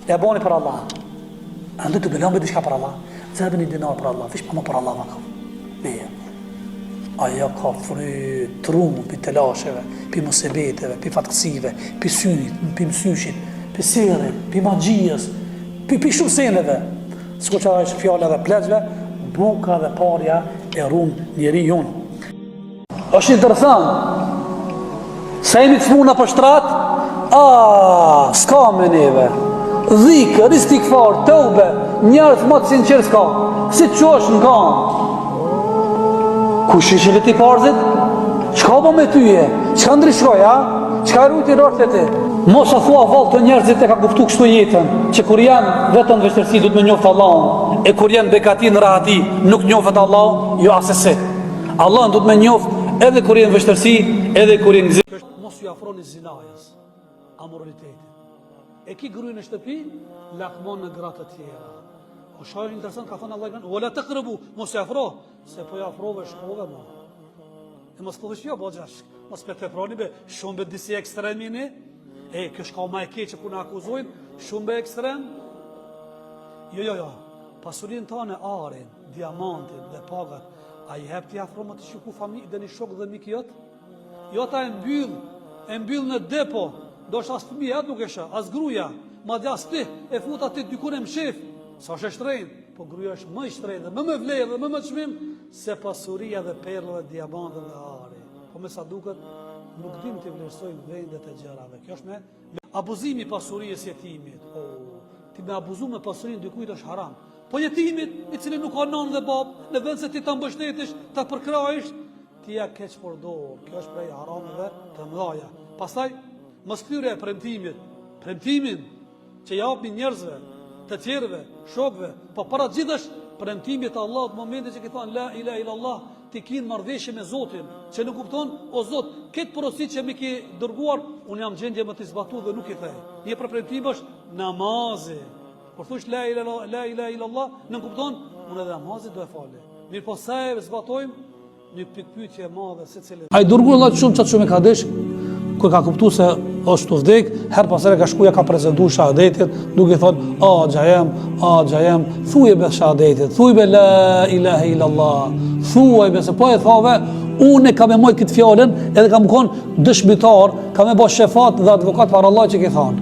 E bani për Allah. Andë të bëllam për diçka për Allah. Zëbë një dinar për Allah, fish për më për Allah vakam. Beje. Aja ka fry trumë për telasheve, për musibeteve, për fatkësive, për synit, për mësyshit, për serin, për magjijës, për shumë seneve. S'ko që është fjale dhe pleqve, buka dhe parja e runë njeri jonë. Është interesant, se jemi të smuna për shtrat, s'ka me neve. Dhikë, ristikfar, të ube, njerët më të sinqerë s'ka. Si që është në kam? Kush ishë ti parzit? Qka bo me tyje? Qka ndryshkoj, ha? Qka rujti rartë e ti? Mos a thua valë të njerëzit e ka kuptu kështu jetën, që kur janë vetën vështërsi du të me njoftë Allahun, e kur janë bekati në rahati nuk njofët Allahun, jo asesi. Allahun du të me njoftë edhe kur janë vështërsi, edhe kur janë gëzim. Mos ju afroni zinajës, amoralitetin. E ki grujnë në shtëpi, lakmon në gratë të tjera. O shajnë interesant, ka thënë Allah i kanë, o la të kërëbu, mos e afro, se po e afrove shkove ma. E mos të vështjo, bo gjash, mos për të proni be, shumë be disi ekstremini, kjo shka ma e ke që ku në akuzojnë, shumë be ekstrem. Jo, pasurin të anë arin, diamantin dhe pagat, a i hep t'i afro më të shuku familj dhe një shok dhe mik jotë? Jo ta e mbyll në depo, do është as fëmija nuk esha, as gruja, ma dhe as ti, e fut ati dykun e mshif, sa është e shtrejnë, po gruja është më i shtrejnë dhe më vlerë dhe më çmim, se pasuria dhe perla dhe diamant dhe ari. Po me sa duket, nuk dim të vlerësojmë vendet e gjerave. Kjo është me abuzimi pasurisë jetimit. Ti me abuzu me pasurinë dikujt është haram. Po jetimit, i cili nuk ka nën dhe bab, në vend se ti ta mbështetish, ta përkrajish, ti ja keq përdor. Kjo është prej harameve të mëdha. Pastaj mos kthyrë premtimin që japin njerëzve, të tjerëve, shokëve, po para gjithësh premtimit të Allahut në momentin që ki thonë la ilaha illallah, ti kin marrëveshje me Zotin, që nuk kupton, o Zot, këtë porosit që më ke dërguar, unë jam gjendje më të zbatuar dhe nuk i thej. Një për premtim është namazi. Kur thosh la ilaha illallah, nuk kupton, unë edhe namazin do e falë. Mirë po sa e zbatojmë, një pikpyetje e madhe secili. Ai dërguar Allah shumë çat shumë e ka desh, kur ka kuptuar se është të vdek, her pas here ka shkuja ka prezentuar shahadetin, duke thonë, xhajem, thuje be shahadetin, thuj be la ilaha illallah, thuaj be se po e thave, unë kam e moj këtë fjalën, edhe kam qenë dëshmitar, kam e bë shefat dhe advokat për Allah që ke thonë.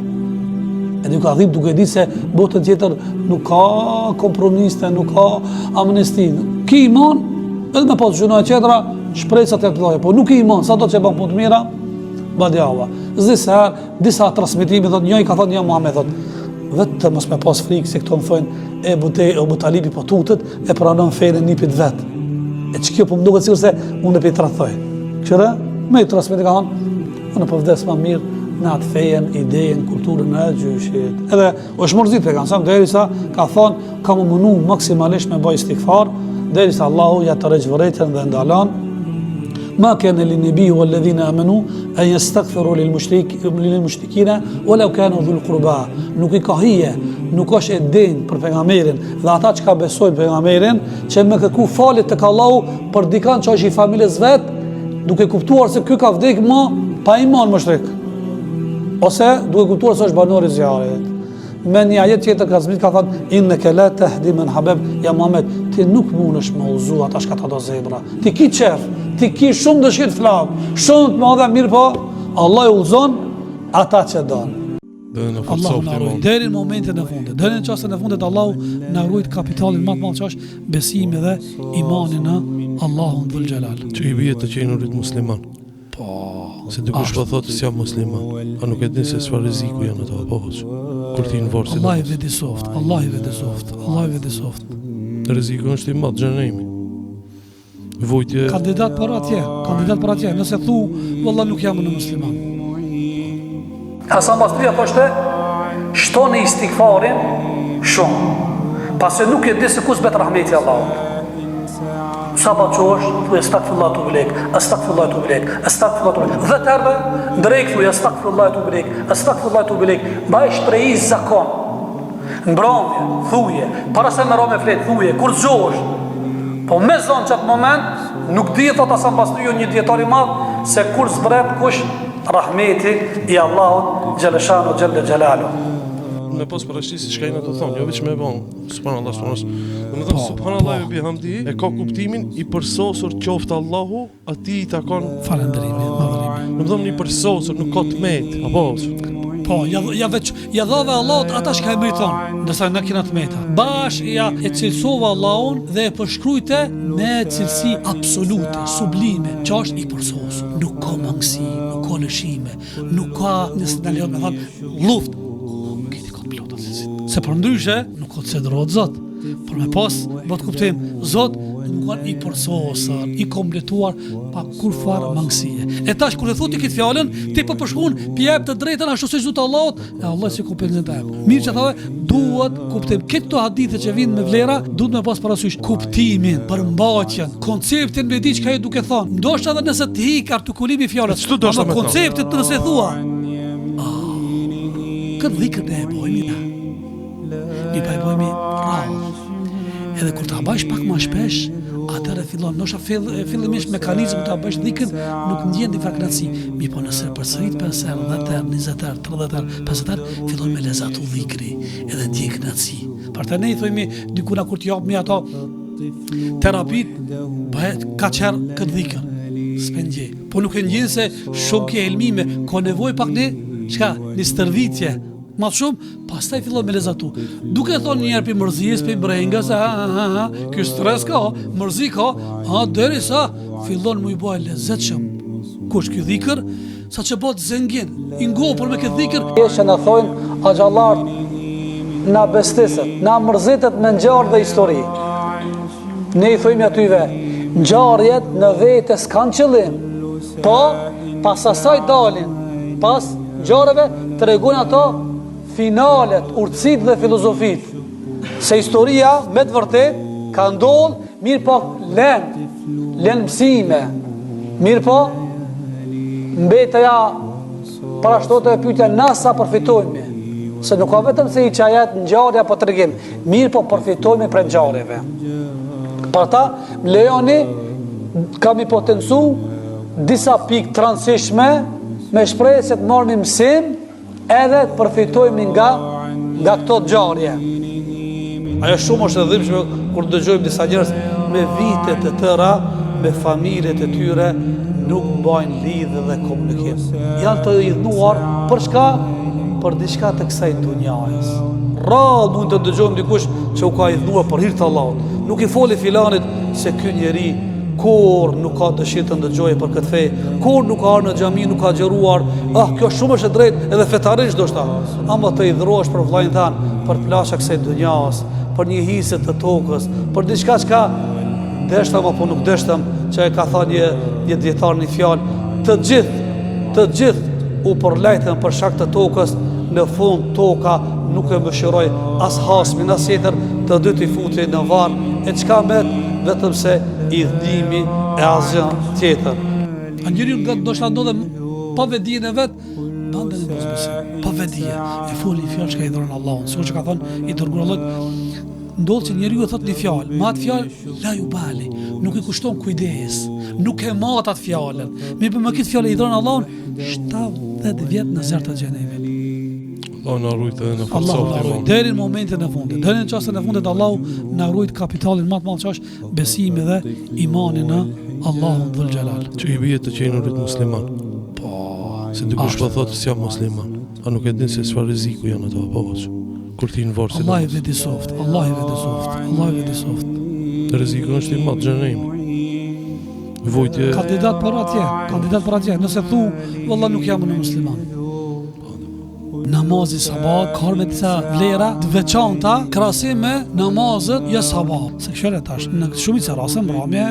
Edhe ju ka dhip duke di se botën tjetër nuk ka kompromiste, nuk ka amnesti. Ki iman, edhe me pas gjuna e qetra, shpresat e të dhaje, po nuk i iman, sa do që e ban punë të mira, badjava. Disa transmitimi thot, njëri ka thot, një Muhammed thot, vetë mos me pas frikë se këto më thojnë Ebu Talibi po tutet e pranon fenë nipit vet. E ç'kjo po më duket sikur se unë e tradhoj. Qëra, me transmeti ka thonë, unë po vdes më mirë në atë fejen, idejen, kulturën e gjyshit. Edhe është mërzit pejgamberi derisa ka thonë, kam munu maksimalisht me bëj istighfar, derisa Allahu ja të rregjvërejtën dhe ndalon. ما كان للنبي والذين آمنوا أن يستغفروا للمشركين ولو كانوا ذو القربى. Nuk i ka hije, nuk është e denjë për pejgamberin dhe ata që ka besojnë pejgamberin që me kërku falit tek Allahu për dikan që është i familjes vet, duke kuptuar se ky ka vdek më pa iman mushrik, ose duke kuptuar se është banor i zjarrit. Me një ajet tjetër ka zbrit ka thënë innaka la tahdi man habab, ja Muhammed, ti nuk mundesh me udhëzu ata që ata do zebra. Ti ki qef, ti ki shumë dëshirë flam, shumë të madhe, mirë po Allah e udhëzon ata që don. Allahu na ruaj deri në momentin e fundit. Deri në çastin e fundit Allahu na ruaj kapitalin më të madh që është besimi dhe imani në Allahun dhul xhelal. Që i bie të qenurit musliman. Se dikush po thotë se jam musliman, a nuk e din se çfarë rreziku janë ato apo kur ti në varsin. Allah i vedi soft. Rreziku është i madh xhenemi. Vujtje kandidat për atje, nëse thu valla nuk jam në musliman. Hasan Basria thoshte, shtoni istighfarin shumë, pasi nuk e di se ku zbet rahmeti Allahut. Sa pa qosh, thuj astaghfirullah tu bilek, dhe të herë drejk thuj astaghfirullah tu bilek, ba e shpreji zakon, në bromje, thuje, para se me ro me flet, thuje, kur zgjohesh, po me zonë që atë moment, nuk di thot Hasan Basriu një dietar i madh, se kur zbret kush rahmeti i Allahut xhaleshanu xhalla xhalalu. me pas parashtrisi çka jena të thonë, jo vetëm me von. Subhanallahu subhanallahu. Domethënë subhanallahu bihamdi e ka kuptimin i përsosur qoftë Allahu, atij i takon falënderimi, madhërimi. domethënë i përsosur, nuk ka tmet, apo Po, ja dhave Allahut ata që ka e meriton, ndërsa na kena të meta. Bash ja e cilësova Allahun dhe e përshkrujte me cilësi absolute, sublime, që është i përsosur. Nuk ka mangësi, nuk ka lëshime, nuk ka, nëse na lejon me thonë, luftë. Këti ka plot atë. Se për ndryshe, nuk ka të cedrohet Zot. Por me pas, bëtë kuptim, Zot nuk kanë i përsosur, i kompletuar pa kur farë mangësie. E tash kur e thotë këtë fjalën, ti po përshkruan jep të drejtën ashtu siç zot Allahut, e Allah si kompenzon ta. Mirë që thave, duhet kuptim këto hadithe që vinë me vlera, duhet me pas parasysh kuptimin, përmbajtjen, konceptin me di çka e duke thonë. Ndoshta edhe nëse të hik artikulimi i fjalës, ama konceptit nëse e thua. Këtë dhikën e bojmë. Mi pa e bojmë rrallë. Edhe kur ta bësh pak më shpesh, atëherë fillon, ndoshta fillimisht mekanizmi ta bësh dhikën nuk ndjen difaknaci. Mi po nëse përsërit 5 herë, 10 herë, 20 herë, 30 herë, 50 herë, fillon me lezatu dhikri, edhe ndjen kënaqësi. Për të ne i thojmë dikuna kur të japmi ato terapit, bëhet kaq herë këtë dhikën. S'pendje. Po nuk e ndjen se shumë ke elmime, ka nevojë pak ne, çka, një stërvitje. Ma shumë, pastaj fillon me lezatu. Duke thonë njerë për mërzijës, për brengës, kjo stres ka, mërzi ka, deri sa fillon mu i bëj lezetshëm. Kush kjo dhikër, sa që bëtë zengin, i ngopër me këtë dhikër. Që në thojnë, agjallar, na bestiset, na mërzitet me ngjarje dhe histori. Ne i thojmë atyve, ngjarjet në vete s'kan qëllim, po pas asaj dalin, pas ngjarjeve tregon ato finalet, urtësit dhe filozofit. Se historia, me të vërtet, ka ndodhë, mirë po len mësime, mirë po mbeteja parashtote e pyetja nasa përfitojme. Se nuk ka vetëm se i qajet në ngjarje apo tregim, mirë po përfitojme për ngjarjeve. Për ta, më lejoni, kam i potencu disa pikë të rëndësishme me shprehje se të marrim mësim edhe të përfitojmë nga këto ngjarje. Ajo shumë është e dhimbshme kur dëgjojmë disa njerëz me vite të tëra, me familjet e tyre, nuk bajnë lidhje dhe komunikim. Janë të idhnuar për çka? Për diçka të kësaj dunjajës. Rrallë mund të dëgjojmë dikush që u ka idhnuar për hir të Allahut. Nuk i foli filanit se ky njeri kur nuk ka dëshirë të ndëgjojë për këtë fe, kur nuk ka ardhur në xhami, nuk ka xheruar, kjo shumë është e drejtë edhe fetarisht ndoshta, ama të idhrohesh për vllajën tan, për plasha kësaj dunjas, për një hisë të tokës, për diçka çka deshtam apo nuk deshtam, që e ka thënë një dietar në fjalë, të gjithë u përlajtën për shkak të tokës, në fund toka nuk e mëshiroi as hasmin as tjetër, të dy i futi në varr, e çka vetëm se idhnimi e asgjë tjetër. A njeriu ndoshta ndodhe pa vedijen e vet, bande në mosbesim, pa vedije. E foli fjalë që i dhuron Allahun, sikur që ka thënë i dërguar Allahu, ndodh që njeriu e thot një fjalë, ma atë fjalë la ju bali, nuk i kushton kujdes, nuk e mat atë fjalën. Mirë, me këtë fjalë i dhuron Allahun 70 vjet në zerr të xhenemit. Allah na rujt edhe në falsaftë. Deri në momentin e fundit, deri në çastin e fundit Allahu na rujt kapitalin më të madh që është besimi dhe imani në Allahun dhul xhelal. Që i bie të qenurit musliman. Po, se dikush po thotë se jam musliman. A nuk e din se çfarë rreziku janë ato apo? Kur ti në varr si Allah i vedi soft, Allah i vedi soft, Allah i vedi soft. Rreziku është i madh xhenem. Vojtje kandidat për atje, nëse thu valla nuk jam në musliman. Namazi sabat ka me disa vlera të veçanta krahasim me namazet jo sabat. Se kjo tash në shumicë raste mbrëmje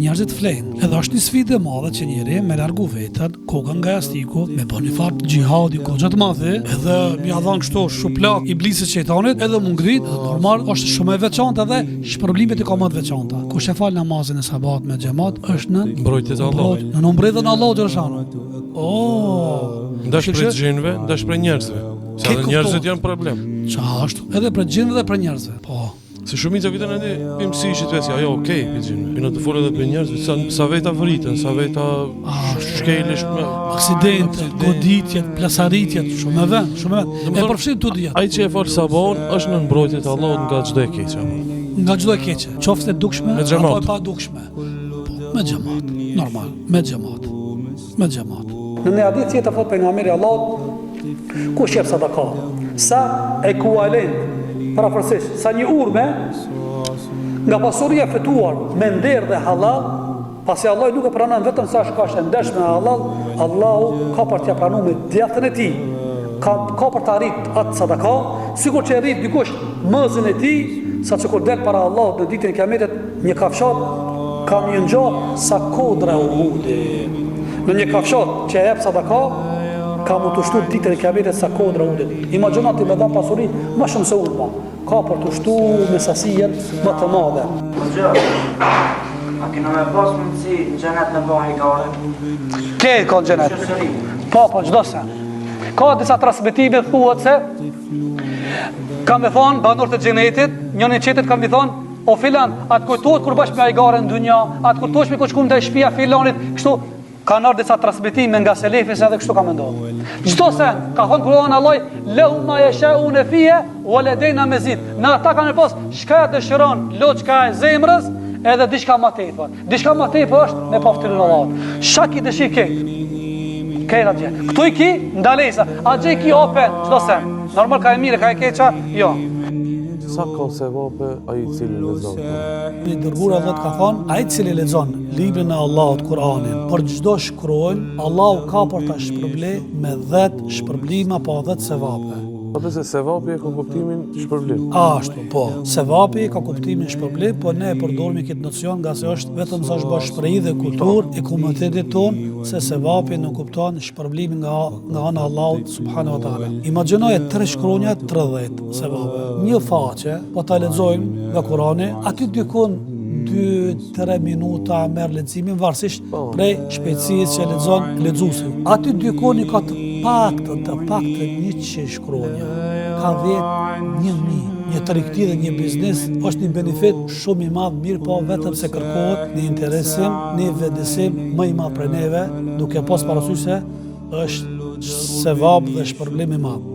njerëzit flenë. Edhe është një sfidë e madhe që njeri me largu veten, kokën nga jastiku, me bën një fat xhihadi goxha të madh, edhe mja dhan kështu shuplak iblisit shejtanit, edhe mu ngrit, normal është shumë e veçantë edhe shpërblimet i ka më të veçanta. Kush e fal namazin e sabat me xhamat është në mbrojtje të Allahut. Në mbretën e Allahut xhaleshanu. Ndash për xhenve, ndash për njerëzve. Sa dhe njerëzit janë problem. Qa është? Edhe për gjinëve dhe për njerëzve. Po, Se shumica vitën e di, pim si ishit vesja, jo, okej, pizin, pina të folë edhe për njerëzve, sa veta vëritën, sa veta shkejlish, aksidente, goditjet, plasaritjet, shumë e vend. E përfshin të dhjetë. Ai që e falë sabon, është në mbrojtje të Allahut nga çdo e keqe. Nga çdo e keqe, qoftë e dukshme, Me xhamat. apo e pa dukshme. Po, me xhamat, normal, me xhamat. Me xhamat. Në një hadith tjetër thot pejgamberi Allahut, kush jep sadaka, sa ekuivalent parafërsisht sa një urme nga pasuria fituar me nder dhe halal, pasi Allah nuk e pranon vetëm sa shkash e ndershme me halal, Allahu ka për t'ia pranuar me djathtën e tij, ka për të arrit atë sadaka, sikur që e rrit dikush mëzën e tij, sa që kur del para Allahut në ditën e Kiametit, një kafshat ka një ngjall sa kodra Uhudi. Në një kafshat që e jep sadaka, ka më të shtu ditën e Kiametit sa kodra Uhudit. Imagjinati me dha pasuri më shumë se ulma. Ka për të shtu me sasijen më të madhe. A kena me pas mundësi në xhenet me bëhe i gare? Ke ka në xhenet. Po, çdo sen. Ka disa transmetime thuhet se kam me thonë banorët e xhenetit, njëri qetit kam me thonë, o filan, atë kujtohet kur bash me ajgare në dunja, atë kujtohesh me kur shkum te shtëpia filanit, kështu ka nërë disa transmetime nga selefis edhe kështu ka mendohë. Çdo sen, ka thonë Kur'ani Allah, lehu ma yasha'un fije, wa ladayna mazid. Në ata kanë pas çka dëshiron, loçka e zemrës, edhe diçka më tepër. Diçka më tepër është me paftirin e Allahut. Shaki dëshir këtë atje. Këtu i ki ndalesa, atje i ki open, çdo sen. Normal ka e mire, ka e keqa, jo. Sa ka sevape ai i cili lexon. Një dërguar Allah ka thonë, ai i cili lexon librin e Allahut, Kur'anin, për çdo shkronjë, Allahu ka për ta shpërblej me 10 shpërblime apo 10 sevape. Atë se sevapi e ka kuptimin shpërblim. Ashtu, po. Sevapi ka kuptimin shpërblim, po ne e përdorimi këtë nocion nga se është vetëm sa është bërë shprehje dhe kulturë e komunitetit tonë, se sevapi nuk kupton shpërblimin nga ana e Allahut subhanahu wa taala. Imagjinoje 3 shkronja 30 sevape. Një faqe, po ta lexojmë nga Kurani, aty dikon 2-3 minuta merr leximin varësisht prej shpejtësisë që lexon lexuesi. Aty dikoni ka të paktën 100 shkronja, ka 10.000, një tregti dhe një biznes është një benefit shumë i madh, mirë po vetëm se kërkohet një interesim, një vendisim më i madh për neve, duke pas parasysh se është sevap dhe shpërblim i madh.